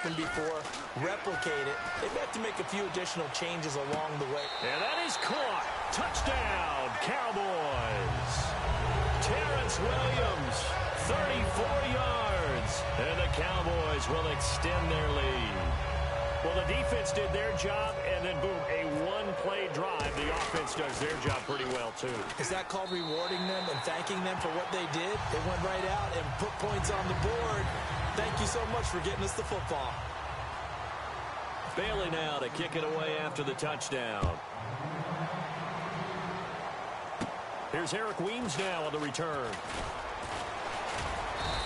happened before, replicate it. They may have to make a few additional changes along the way. And that is caught. Touchdown, Cowboys. Terrence Williams, 34 yards. And the Cowboys will extend their lead. Well, the defense did their job, and then, boom, a one-play drive. The offense does their job pretty well, too. Is that called rewarding them and thanking them for what they did? They went right out and put points on the board. Thank you so much for getting us the football. Bailey now to kick it away after the touchdown. Here's Eric Weems now on the return.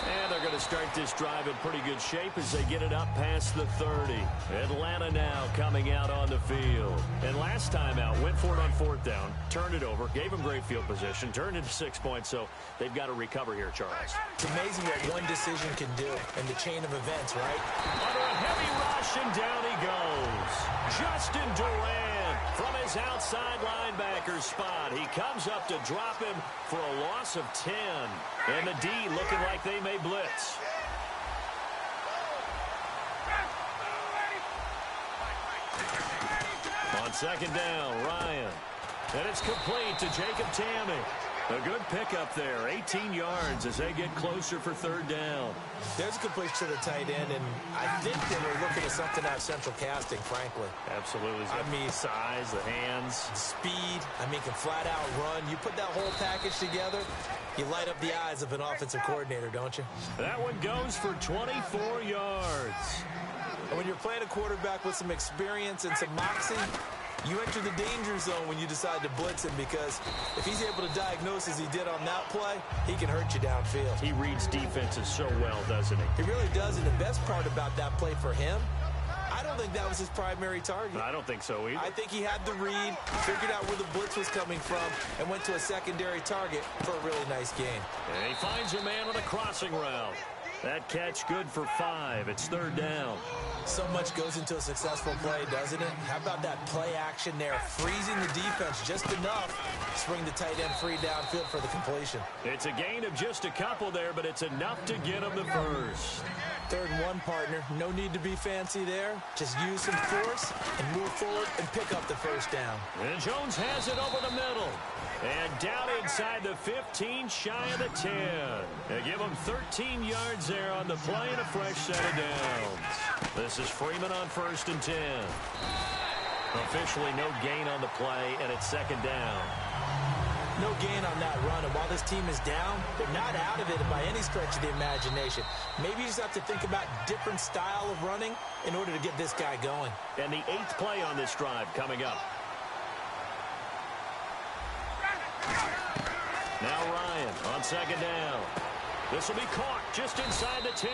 And they're going to start this drive in pretty good shape as they get it up past the 30. Atlanta now coming out on the field. And last time out, went for it on 4th down, turned it over, gave them great field position, turned it to 6 points, so they've got to recover here, Charles. It's amazing what one decision can do in the chain of events, right? Under a heavy rush, and down he goes. Justin Durant from his outside linebacker spot. He comes up to drop him for a loss of 10. And the D looking like they may blitz. On 2nd down, Ryan. And it's complete to Jacob Tamme. A good pickup there, 18 yards as they get closer for 3rd down. There's a completion to the tight end, and I think they were looking at something out of central casting, frankly. Absolutely. I mean, size, the hands. Speed. I mean, can flat out run. You put that whole package together, you light up the eyes of an offensive coordinator, don't you? That one goes for 24 yards. And when you're playing a quarterback with some experience and some moxie, you enter the danger zone when you decide to blitz him, because if he's able to diagnose as he did on that play, he can hurt you downfield. He reads defenses so well, doesn't he? He really does, and the best part about that play for him, I don't think that was his primary target. I don't think so either. I think he had the read, figured out where the blitz was coming from, and went to a secondary target for a really nice gain. And he finds a man on a crossing route. That catch good for 5. It's 3rd down. So much goes into a successful play, doesn't it? How about that play action there? Freezing the defense just enough to swing the tight end free downfield for the completion. It's a gain of just a couple there, but it's enough to get him the first. 3rd and 1, partner. No need to be fancy there. Just use some force and move forward and pick up the 1st down. And Jones has it over the middle. And down inside the 15, shy of the 10. They give him 13 yards there on the play and a fresh set of downs. This is Freeman on 1st and 10. Officially no gain on the play, and it's 2nd down. No gain on that run, and while this team is down, they're not out of it by any stretch of the imagination. Maybe you just have to think about different style of running in order to get this guy going. And the 8th play on this drive coming up. Now Ryan on 2nd down. This will be caught just inside the 10.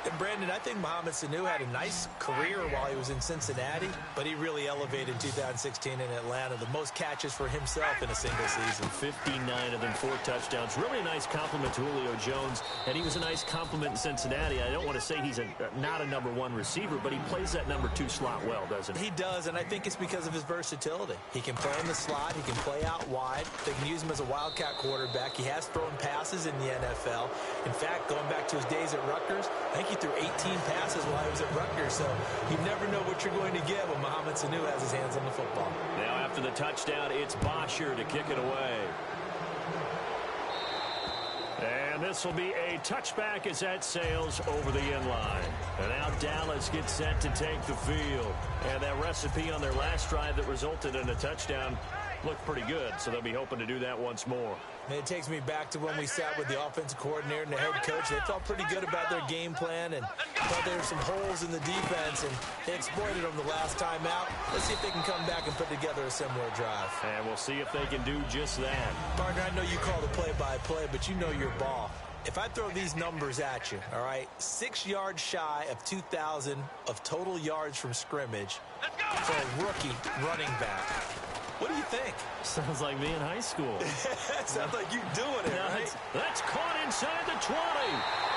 And Brandon, I think Mohamed Sanu had a nice career while he was in Cincinnati, but he really elevated in 2016 in Atlanta. The most catches for himself in a single season. 59 of them, 4 touchdowns. Really a nice compliment to Julio Jones, and he was a nice compliment in Cincinnati. I don't want to say he's not a number 1 receiver, but he plays that number 2 slot well, doesn't he? He does, and I think it's because of his versatility. He can play in the slot. He can play out wide. They can use him as a wildcat quarterback. He has thrown passes in the NFL. In fact, going back to his days at Rutgers, I think he threw 18 passes while he was at Rutgers, so you never know what you're going to get when Mohamed Sanu has his hands on the football. Now after the touchdown, it's Bosher to kick it away. And this will be a touchback as that sails over the end line. And now Dallas gets set to take the field. And that recipe on their last drive that resulted in a touchdown looked pretty good, so they'll be hoping to do that once more. And it takes me back to when we sat with the offensive coordinator and the head coach. They felt pretty good about their game plan and thought there were some holes in the defense, and they exploited them the last time out. Let's see if they can come back and put together a similar drive. And we'll see if they can do just that. Partner, I know you call the play-by-play, but you know your ball. If I throw these numbers at you, all right, 6 yards shy of 2,000 of total yards from scrimmage for a rookie running back. What do you think? Sounds like me in high school. Sounds like you doing it, right? That's caught inside the 20.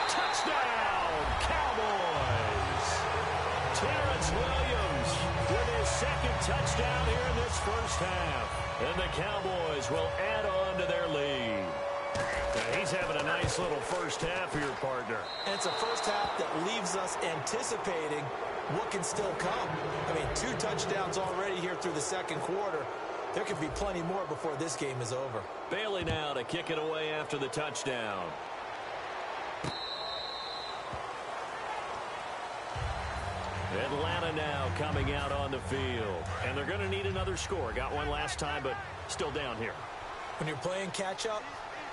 Touchdown, Cowboys. Terrence Williams with his 2nd touchdown here in this first half. And the Cowboys will add on to their lead. He's having a nice little first half here, partner. And it's a first half that leaves us anticipating what can still come. I mean, 2 touchdowns already here through the second quarter. There could be plenty more before this game is over. Bailey now to kick it away after the touchdown. Atlanta now coming out on the field. And they're going to need another score. Got one last time, but still down here. When you're playing catch-up,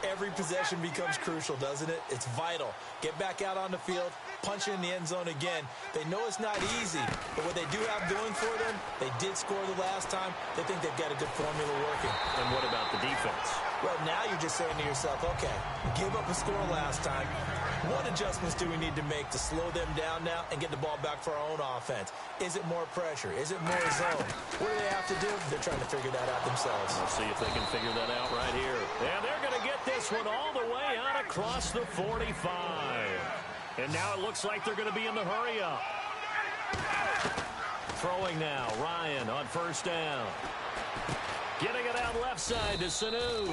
every possession becomes crucial, doesn't it? It's vital. Get back out on the field, punch it in the end zone again. They know it's not easy, but what they do have going for them, they did score the last time. They think they've got a good formula working. And what about the defense? Well, now you're just saying to yourself, okay, give up a score last time. What adjustments do we need to make to slow them down now and get the ball back for our own offense? Is it more pressure? Is it more zone? What do they have to do? They're trying to figure that out themselves. We'll see if they can figure that out right here. And they're going to get this one all the way out across the 45. And now it looks like they're going to be in the hurry-up. Throwing now, Ryan on first down. Getting it out left side to Sanu.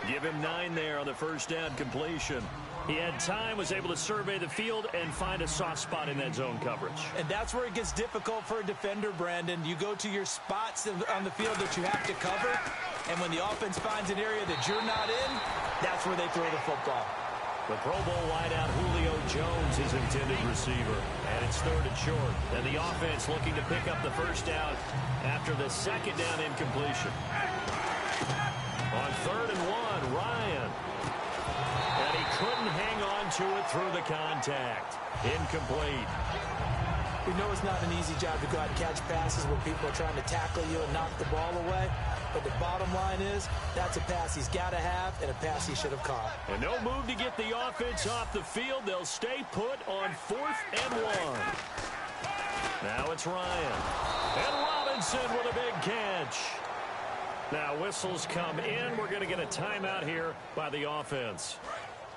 Give him 9 there on the first down completion. He had time, was able to survey the field and find a soft spot in that zone coverage. And that's where it gets difficult for a defender, Brandon. You go to your spots on the field that you have to cover, and when the offense finds an area that you're not in, that's where they throw the football. The Pro Bowl wideout Julio Jones is intended receiver. And it's 3rd and short. And the offense looking to pick up the first down after the second down incompletion. On 3rd and 1, Ryan. And he couldn't hang on to it through the contact. Incomplete. We know it's not an easy job to go out and catch passes when people are trying to tackle you and knock the ball away. But the bottom line is, that's a pass he's got to have and a pass he should have caught. And no move to get the offense off the field. They'll stay put on 4th and 1. Now it's Ryan. And Robinson with a big catch. Now whistles come in. We're going to get a timeout here by the offense.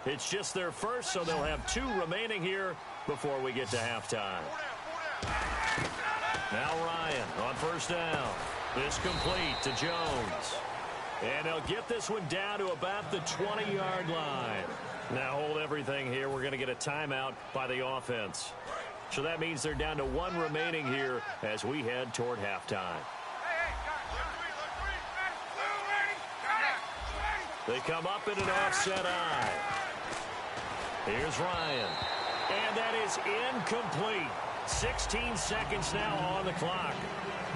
It's just their first, so they'll have 2 remaining here before we get to halftime. Now Ryan on first down. This complete to Jones. And they'll get this one down to about the 20-yard line. Now hold everything here. We're going to get a timeout by the offense. So that means they're down to 1 remaining here as we head toward halftime. They come up in an offset eye. Here's Ryan. And that is incomplete. 16 seconds now on the clock.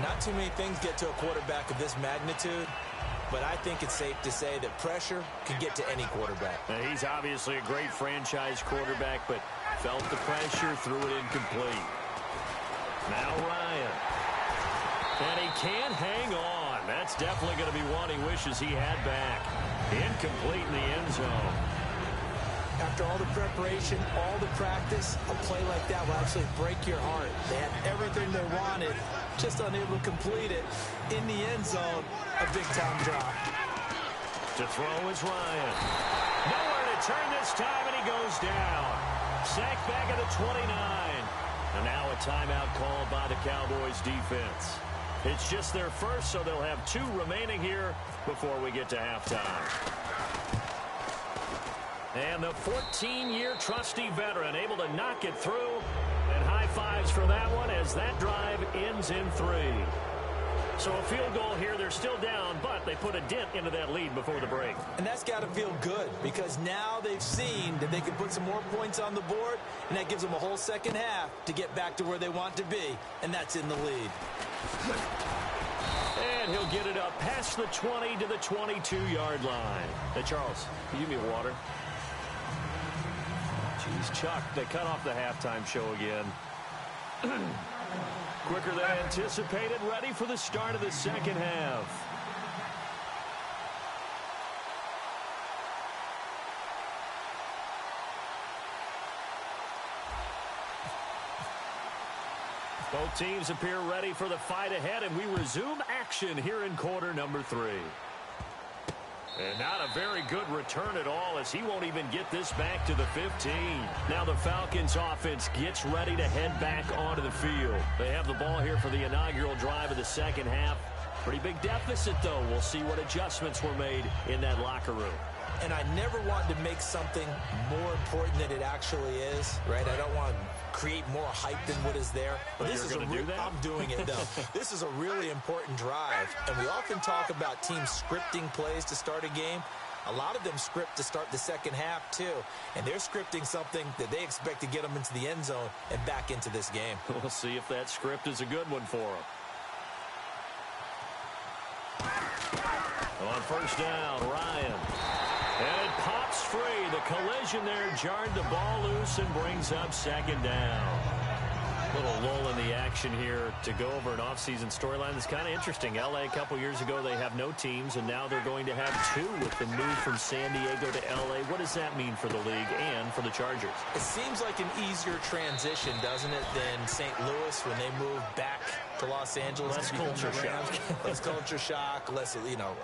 Not too many things get to a quarterback of this magnitude, but I think it's safe to say that pressure can get to any quarterback. Now, he's obviously a great franchise quarterback, but felt the pressure, threw it incomplete. Now Ryan. And he can't hang on. That's definitely going to be one he wishes he had back. Incomplete in the end zone. After all the preparation, all the practice, a play like that will actually break your heart. They had everything they wanted, just unable to complete it. In the end zone, a big-time drop. To throw is Ryan. Nowhere to turn this time, and he goes down. Sacked back at the 29. And now a timeout called by the Cowboys defense. It's just their first, so they'll have 2 remaining here before we get to halftime. And the 14-year trusty veteran able to knock it through. And high fives for that one as that drive ends in 3. So a field goal here. They're still down, but they put a dent into that lead before the break. And that's got to feel good because now they've seen that they can put some more points on the board, and that gives them a whole second half to get back to where they want to be, and that's in the lead. And he'll get it up past the 20 to the 22-yard line. Hey, Charles, can you give me water? Jeez, Chuck, they cut off the halftime show again. Quicker than anticipated, ready for the start of the second half. Both teams appear ready for the fight ahead, and we resume action here in quarter number 3. And not a very good return at all as he won't even get this back to the 15. Now the Falcons offense gets ready to head back onto the field. They have the ball here for the inaugural drive of the second half. Pretty big deficit, though. We'll see what adjustments were made in that locker room. and I never want to make something more important than it actually is, right? I don't want to create more hype than what is there. But this is going to do that? I'm doing it, though. This is a really important drive, and we often talk about teams scripting plays to start a game. A lot of them script to start the second half, too. And they're scripting something that they expect to get them into the end zone and back into this game. We'll see if that script is a good one for them. On first down, Ryan. And it pops free. The collision there jarred the ball loose and brings up second down. Little lull in the action here to go over an offseason storyline that's kind of interesting. L.A. a couple years ago, they have no teams, and now they're going to have two with the move from San Diego to L.A. What does that mean for the league and for the Chargers? It seems like an easier transition, doesn't it, than St. Louis when they moved back to Los Angeles. Less culture shock. Less culture shock, less,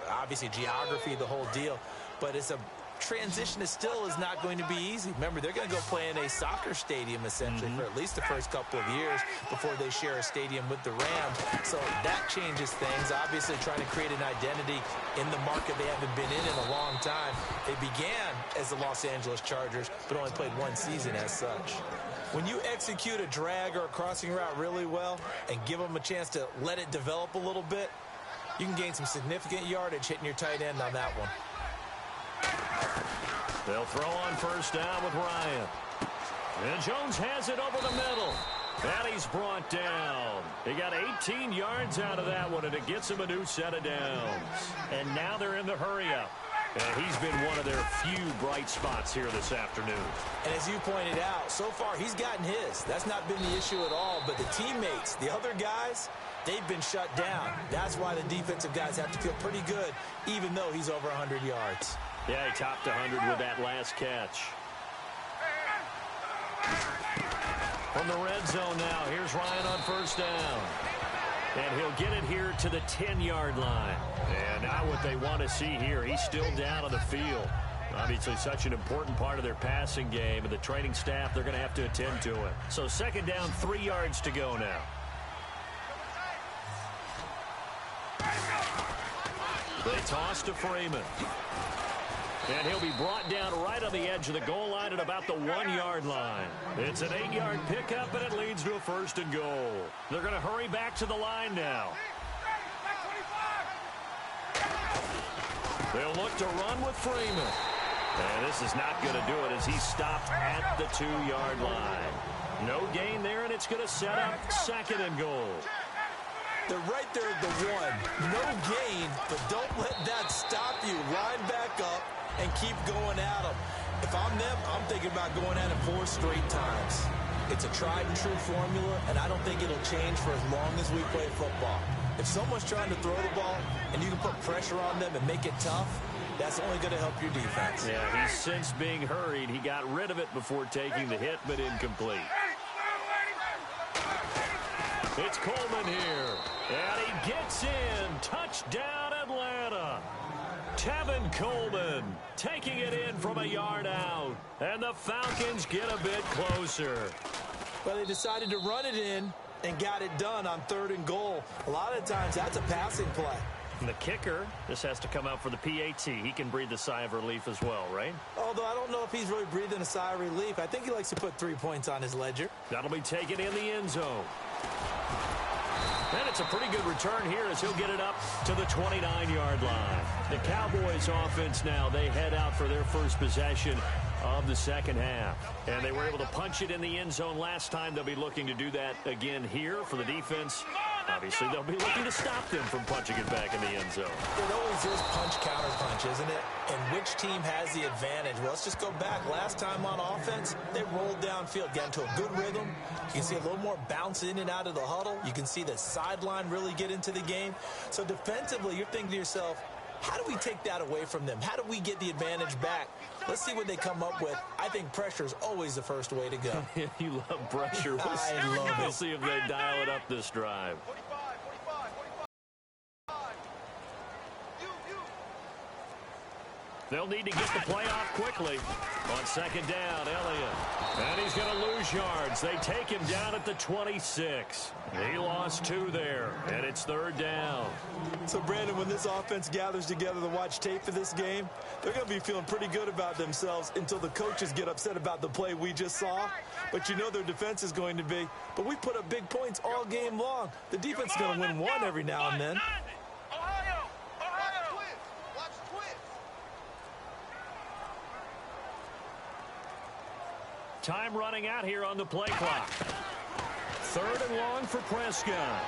obviously geography, the whole deal. But it's a transition still is not going to be easy. Remember, they're going to go play in a soccer stadium, essentially, for at least the first couple of years before they share a stadium with the Rams. So that changes things. Obviously, trying to create an identity in the market they haven't been in a long time. They began as the Los Angeles Chargers, but only played one season as such. When you execute a drag or a crossing route really well and give them a chance to let it develop a little bit, you can gain some significant yardage hitting your tight end on that one. They'll throw on first down with Ryan. And Jones has it over the middle. And he's brought down. He got 18 yards out of that one, and it gets him a new set of downs. And now they're in the hurry-up. And he's been one of their few bright spots here this afternoon. And as you pointed out, so far he's gotten his. That's not been the issue at all. But the teammates, the other guys, they've been shut down. That's why the defensive guys have to feel pretty good, even though he's over 100 yards. Yeah, he topped 100 with that last catch. From the red zone now, here's Ryan on first down. And he'll get it here to the 10-yard line. And now what they want to see here, he's still down on the field. Obviously such an important part of their passing game, and the training staff, they're going to have to attend to it. So second down, 3 yards to go now. They toss to Freeman. And he'll be brought down right on the edge of the goal line at about the 1-yard line. It's an 8-yard pickup, and it leads to a first and goal. They're going to hurry back to the line now. They'll look to run with Freeman. And this is not going to do it as he stopped at the 2-yard line. No gain there, and it's going to set up second and goal. They're right there at the 1. No gain, but don't let that stop you. Line back up and keep going at them. If I'm them, I'm thinking about going at it 4 straight times. It's a tried and true formula, and I don't think it'll change for as long as we play football. If someone's trying to throw the ball and you can put pressure on them and make it tough, that's only going to help your defense. Yeah, he's since being hurried. He got rid of it before taking the hit, but incomplete. It's Coleman here. And he gets in. Touchdown, Atlanta. Tevin Coleman taking it in from a yard out. And the Falcons get a bit closer. Well, they decided to run it in and got it done on 3rd and goal. A lot of times that's a passing play. And the kicker, this has to come out for the PAT. He can breathe a sigh of relief as well, right? Although I don't know if he's really breathing a sigh of relief. I think he likes to put 3 points on his ledger. That'll be taken in the end zone. And it's a pretty good return here as he'll get it up to the 29-yard line. The Cowboys offense now, they head out for their first possession of the second half. And they were able to punch it in the end zone last time. They'll be looking to do that again here for the defense. Obviously, they'll be looking to stop them from punching it back in the end zone. It always is punch-counter-punch, isn't it? And which team has the advantage? Well, let's just go back. Last time on offense, they rolled downfield, got into a good rhythm. You can see a little more bounce in and out of the huddle. You can see the sideline really get into the game. So defensively, you're thinking to yourself, how do we take that away from them? How do we get the advantage back? Let's see what they come up with. I think pressure is always the first way to go. You love pressure. I love it. We'll see if they dial it up this drive. They'll need to get the play off quickly. On second down, Elliott. And he's going to lose yards. They take him down at the 26. He lost 2 there, and it's third down. So, Brandon, when this offense gathers together to watch tape for this game, they're going to be feeling pretty good about themselves until the coaches get upset about the play we just saw. But you know their defense is going to be. But we put up big points all game long. The defense is going to win one every now and then. Time running out here on the play clock. Third and long for Prescott.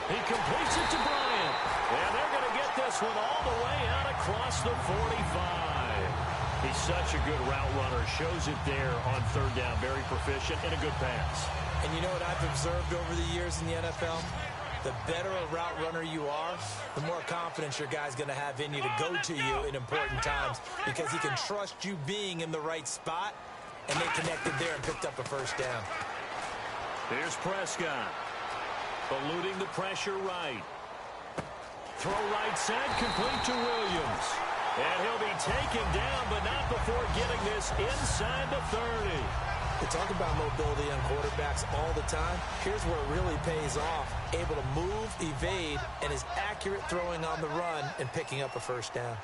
He completes it to Bryant. And they're going to get this one all the way out across the 45. He's such a good route runner. Shows it there on third down. Very proficient and a good pass. And you know what I've observed over the years in the NFL? The better a route runner you are, the more confidence your guy's going to have in you to go to you in important times because he can trust you being in the right spot. And they connected there and picked up a first down. Here's Prescott. Eluding the pressure right. Throw right side, complete to Williams. And he'll be taken down, but not before getting this inside the 30. We talk about mobility on quarterbacks all the time. Here's where it really pays off. Able to move, evade, and is accurate throwing on the run and picking up a first down.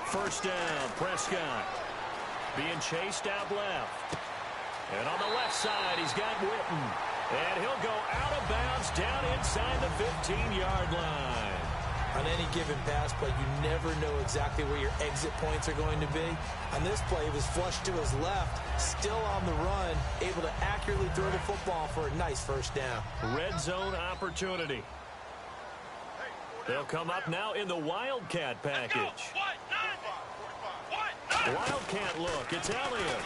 First down, Prescott being chased out left. And on the left side, he's got Witten. And he'll go out of bounds down inside the 15-yard line. On any given pass play, you never know exactly where your exit points are going to be. On this play, he was flushed to his left, still on the run, able to accurately throw the football for a nice first down. Red zone opportunity. They'll come up now in the Wildcat package. Wildcat look, it's Elliott.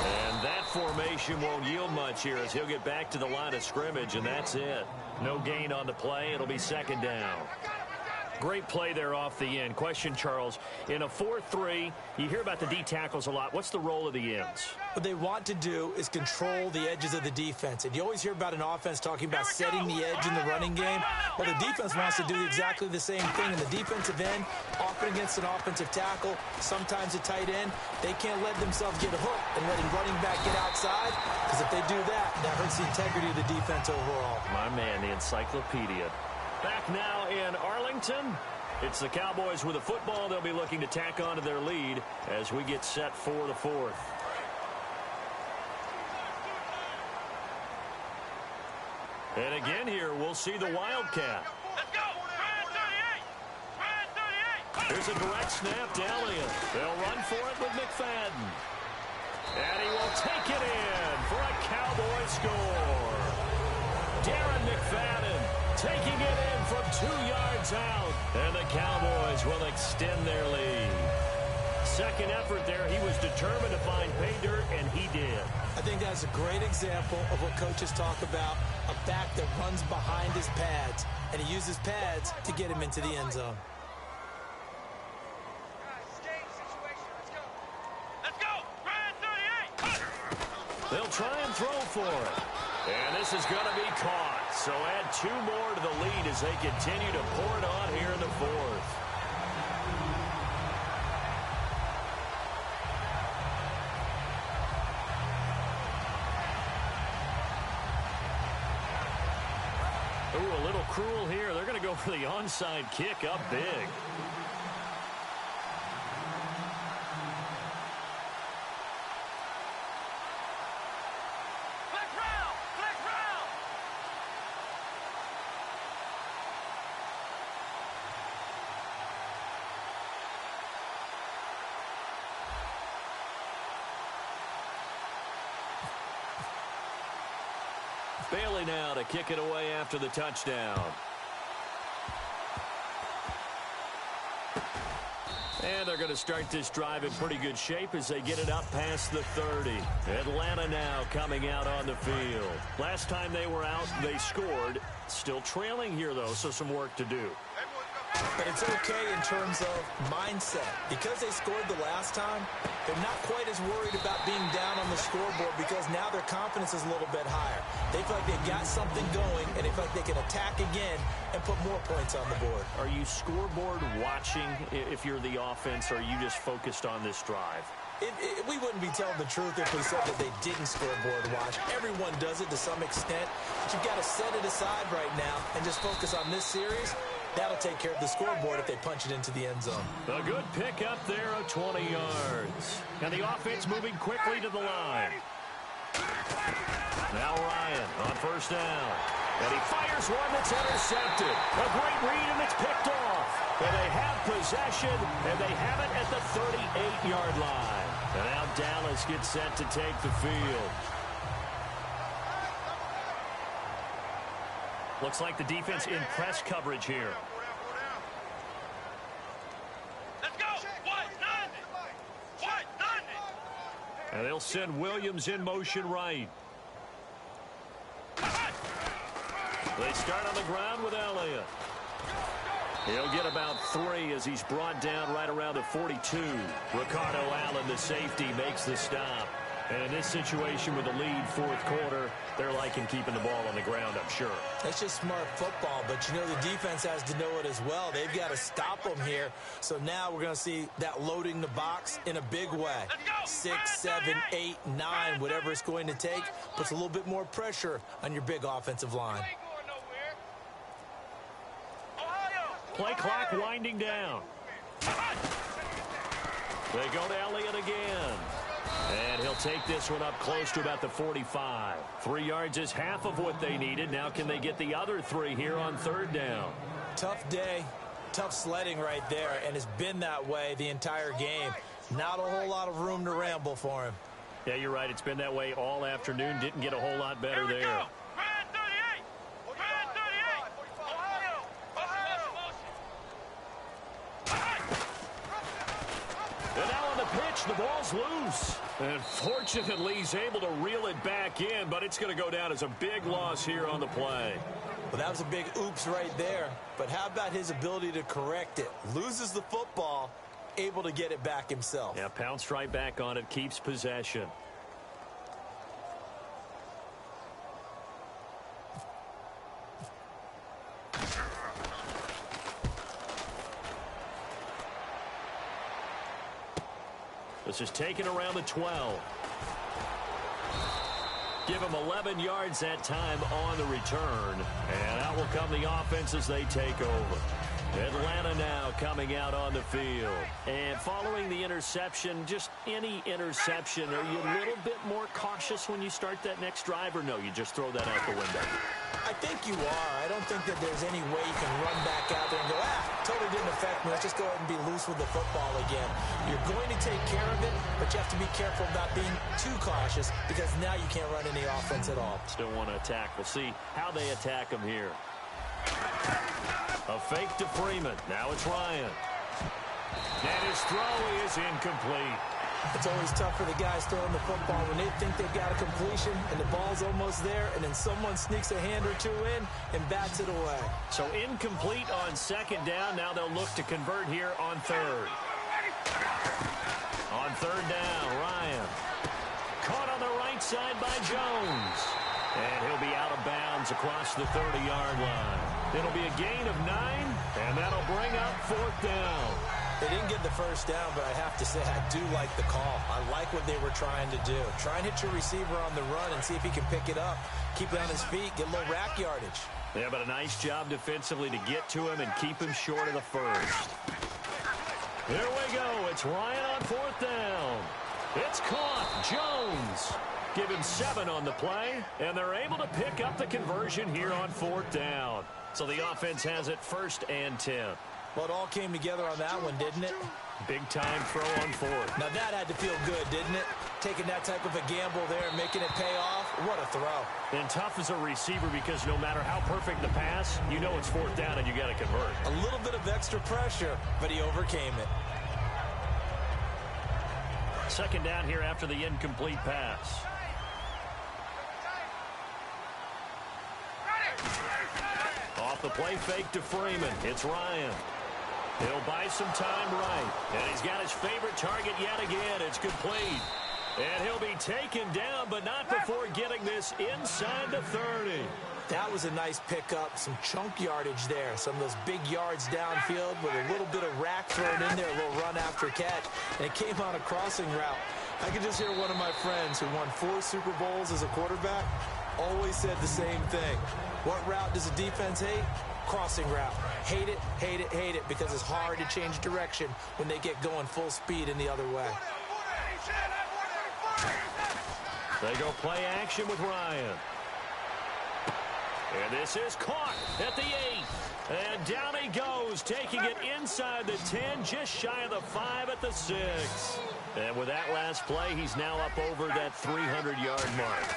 And that formation won't yield much here as he'll get back to the line of scrimmage, and that's it. No gain on the play. It'll be second down. Great play there off the end. Question, Charles, in a 4-3, you hear about the D tackles a lot. What's the role of the ends? What they want to do is control the edges of the defense. And you always hear about an offense talking about setting the edge in the running game. Well, the defense wants to do exactly the same thing. In the defensive end, often against an offensive tackle, sometimes a tight end, they can't let themselves get hooked and let a running back get outside. Because if they do that, that hurts the integrity of the defense overall. My man, the encyclopedia. Back now in Arlington, it's the Cowboys with a football. They'll be looking to tack on to their lead as we get set for the fourth. And again here, we'll see the Wildcat. Let's go! Brand 38! Brand 38! Here's a direct snap to Elliott. They'll run for it with McFadden. And he will take it in for a Cowboy score. Darren McFadden taking it in from 2 yards out. And the Cowboys will extend their lead. Second effort there, he was determined to find pay dirt, and he did. I think that's a great example of what coaches talk about, a back that runs behind his pads, and he uses pads to get him into the end zone. Let's go! Brand 38! They'll try and throw for it. And this is going to be caught. So add 2 more to the lead as they continue to pour it on here in the fourth. Ooh, a little cruel here. They're going to go for the onside kick up big. Bailey now to kick it away after the touchdown. And they're going to start this drive in pretty good shape as they get it up past the 30. Atlanta now coming out on the field. Last time they were out, they scored. Still trailing here, though, so some work to do. But it's okay in terms of mindset. Because they scored the last time, they're not quite as worried about being down on the scoreboard because now their confidence is a little bit higher. They feel like they've got something going, and they feel like they can attack again and put more points on the board. Are you scoreboard watching if you're the offense, or are you just focused on this drive? We wouldn't be telling the truth if we said that they didn't scoreboard watch. Everyone does it to some extent, but you've got to set it aside right now and just focus on this series. That'll take care of the scoreboard if they punch it into the end zone. A good pick up there of 20 yards. And the offense moving quickly to the line. Now Ryan on first down. And he fires one that's intercepted. A great read, and it's picked off. And they have possession, and they have it at the 38-yard line. And now Dallas gets set to take the field. Looks like the defense in press coverage here. Let's go. White, 90. White, 90. And they'll send Williams in motion right. They start on the ground with Elliott. He'll get about 3 as he's brought down right around the 42. Ricardo Allen, the safety, makes the stop. And in this situation with the lead fourth quarter, they're liking keeping the ball on the ground, I'm sure. That's just smart football, but you know the defense has to know it as well. They've got to stop them here. So now we're going to see that loading the box in a big way. 6, 7, 8, 9, whatever it's going to take, puts a little bit more pressure on your big offensive line. Play clock winding down. They go to Elliott again. And he'll take this one up close to about the 45. 3 yards is half of what they needed. Now can they get the other 3 here on third down? Tough day, tough sledding right there, and it's been that way the entire game. Not a whole lot of room to ramble for him. Yeah, you're right. It's been that way all afternoon. Didn't get a whole lot better there. Go. Brand 38. Brand 38. Ohio. And now on the pitch, the ball's loose. And fortunately, he's able to reel it back in, but it's going to go down as a big loss here on the play. Well, that was a big oops right there. But how about his ability to correct it? Loses the football, able to get it back himself. Yeah, pounced right back on it, keeps possession. This is taken around the 12. Give him 11 yards that time on the return. And out will come the offense as they take over. Atlanta now coming out on the field. And following the interception, just any interception, are you a little bit more cautious when you start that next drive, or no, you just throw that out the window? I think you are. I don't think that there's any way you can run back out there and go, totally didn't affect me. Let's just go ahead and be loose with the football again. You're going to take care of it, but you have to be careful about being too cautious because now you can't run any offense at all. Still want to attack. We'll see how they attack him here. A fake to Freeman. Now it's Ryan. And his throw is incomplete. It's always tough for the guys throwing the football when they think they've got a completion and the ball's almost there, and then someone sneaks a hand or two in and bats it away. So incomplete on second down. Now they'll look to convert here on third. On third down, Ryan. Caught on the right side by Jones. And he'll be out of bounds across the 30-yard line. It'll be a gain of 9, and that'll bring up fourth down. They didn't get the first down, but I have to say I do like the call. I like what they were trying to do. Try and hit your receiver on the run and see if he can pick it up. Keep it on his feet, get a little rack yardage. Yeah, but a nice job defensively to get to him and keep him short of the first. There we go. It's Ryan on fourth down. It's caught. Jones. Give him 7 on the play, and they're able to pick up the conversion here on fourth down. So the offense has it 1st and 10. Well, it all came together on that one, didn't it? Big-time throw on fourth. Now, that had to feel good, didn't it? Taking that type of a gamble there and making it pay off. What a throw. And tough as a receiver because no matter how perfect the pass, you know it's fourth down and you got to convert. A little bit of extra pressure, but he overcame it. Second down here after the incomplete pass. Off the play fake to Freeman. It's Ryan. He'll buy some time right. And he's got his favorite target yet again. It's complete. And he'll be taken down, but not before getting this inside the 30. That was a nice pickup, some chunk yardage there. Some of those big yards downfield with a little bit of rack thrown in there, a little run after catch. And it came on a crossing route. I could just hear one of my friends who won 4 Super Bowls as a quarterback always said the same thing. What route does a defense hate? Crossing route. Hate it, hate it, hate it, because it's hard to change direction when they get going full speed in the other way. They go play action with Ryan. And this is caught at the 8. And down he goes, taking it inside the 10, just shy of the 5 at the 6. And with that last play, he's now up over that 300-yard mark.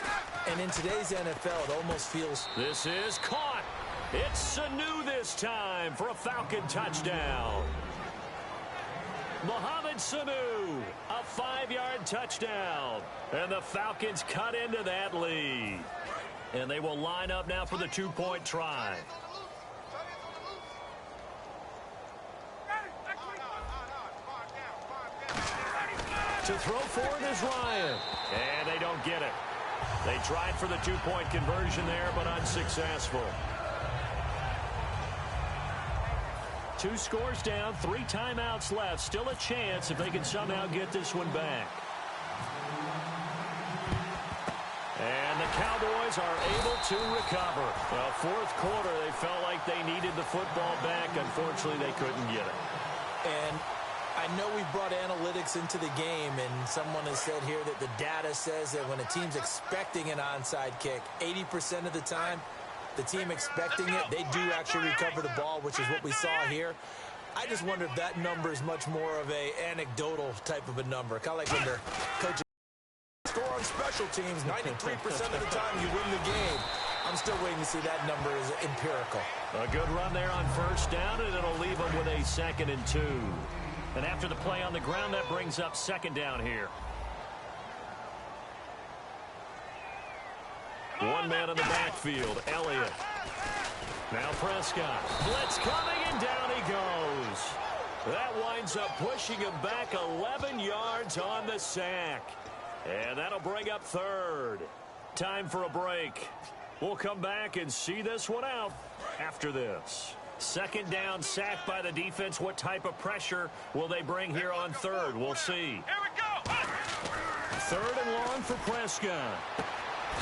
And in today's NFL, it almost feels... This is caught. It's Sanu this time for a Falcon touchdown. Mohamed Sanu, a 5-yard touchdown. And the Falcons cut into that lead. And they will line up now for the 2-point try. To throw forward is Ryan. And they don't get it. They tried for the 2-point conversion there, but unsuccessful. 2 scores down, 3 timeouts left. Still a chance if they can somehow get this one back. And the Cowboys are able to recover. Well, 4th quarter, they felt like they needed the football back. Unfortunately, they couldn't get it. And I know we brought analytics into the game, and someone has said here that the data says that when a team's expecting an onside kick, 80% of the time, the team expecting it, they do actually recover the ball, which is what we saw here. I just wonder if that number is much more of a anecdotal type of a number. Kind of like when the coach score on special teams, 93% of the time you win the game. I'm still waiting to see that number is empirical. A good run there on 1st down, and it'll leave them with a 2nd and 2. And after the play on the ground, that brings up 2nd down here. One man in the backfield, Elliott. Now Prescott. Blitz coming, and down he goes. That winds up pushing him back 11 yards on the sack. And that'll bring up 3rd. Time for a break. We'll come back and see this one out after this. 2nd down, sack by the defense. What type of pressure will they bring here on 3rd? We'll see. Here we go. 3rd and long for Prescott.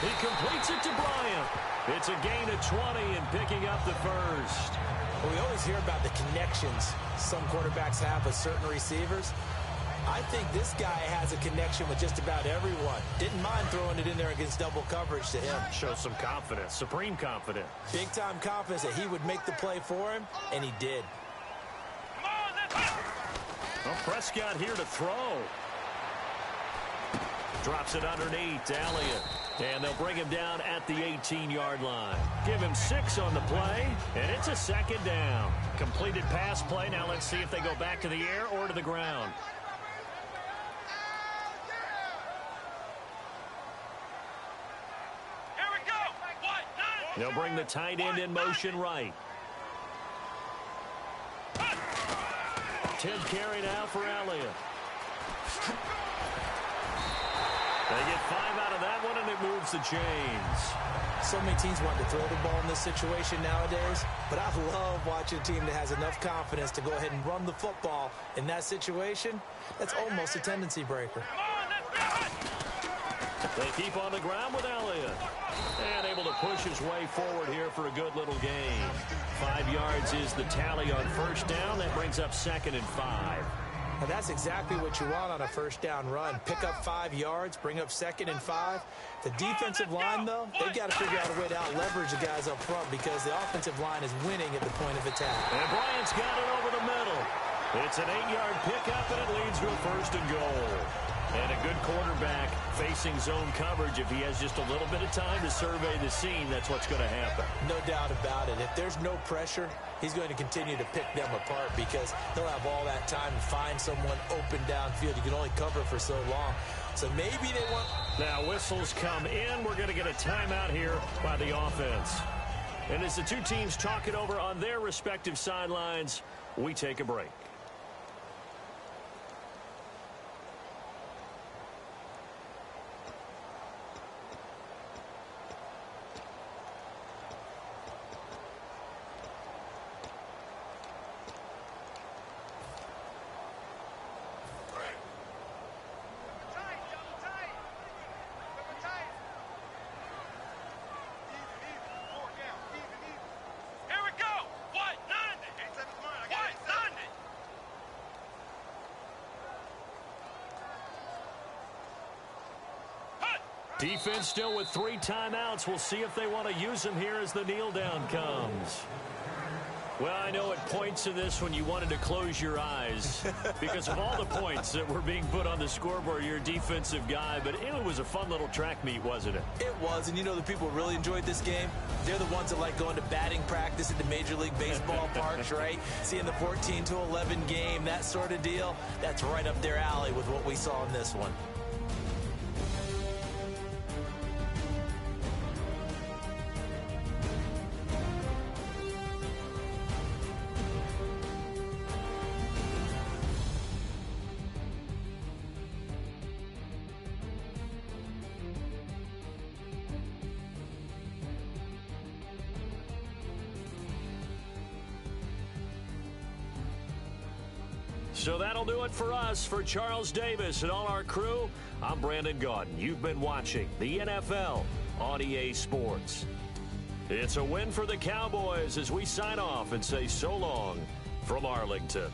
He completes it to Bryant. It's a gain of 20 and picking up the 1st. Well, we always hear about the connections some quarterbacks have with certain receivers. I think this guy has a connection with just about everyone. Didn't mind throwing it in there against double coverage to him. Shows some confidence, supreme confidence. Big-time confidence that he would make the play for him, and he did. Well, Prescott here to throw. Drops it underneath to Elliott. And they'll bring him down at the 18-yard line. Give him 6 on the play, and it's a 2nd down. Completed pass play. Now let's see if they go back to the air or to the ground. Here we go. They'll bring the tight end in motion right. 10 carry now for Elliott. They get 5 out of that one, and it moves the chains. So many teams want to throw the ball in this situation nowadays, but I love watching a team that has enough confidence to go ahead and run the football in that situation. That's almost a tendency breaker. They keep on the ground with Elliott. And able to push his way forward here for a good little gain. 5 yards is the tally on 1st down. That brings up 2nd and 5. Now that's exactly what you want on a 1st down run. Pick up 5 yards, bring up 2nd and 5. The defensive line, though, they've got to figure out a way to out-leverage the guys up front because the offensive line is winning at the point of attack. And Bryant's got it over the middle. It's an 8-yard pickup, and it leads to a 1st and goal. And a good quarterback facing zone coverage. If he has just a little bit of time to survey the scene, that's what's going to happen. No doubt about it. If there's no pressure, he's going to continue to pick them apart because he'll have all that time to find someone open downfield. You can only cover for so long. So maybe they want... Now whistles come in. We're going to get a timeout here by the offense. And as the two teams talk it over on their respective sidelines, we take a break. Defense still with 3 timeouts. We'll see if they want to use them here as the kneel down comes. Well, I know at points in this when you wanted to close your eyes because of all the points that were being put on the scoreboard. You're a defensive guy, but it was a fun little track meet, wasn't it? It was, and you know the people who really enjoyed this game? They're the ones that like going to batting practice at the Major League Baseball parks, right? Seeing the 14-11 game, that sort of deal. That's right up their alley with what we saw in this one. So that'll do it for us. For Charles Davis and all our crew, I'm Brandon Gaudin. You've been watching the NFL on EA Sports. It's a win for the Cowboys as we sign off and say so long from Arlington.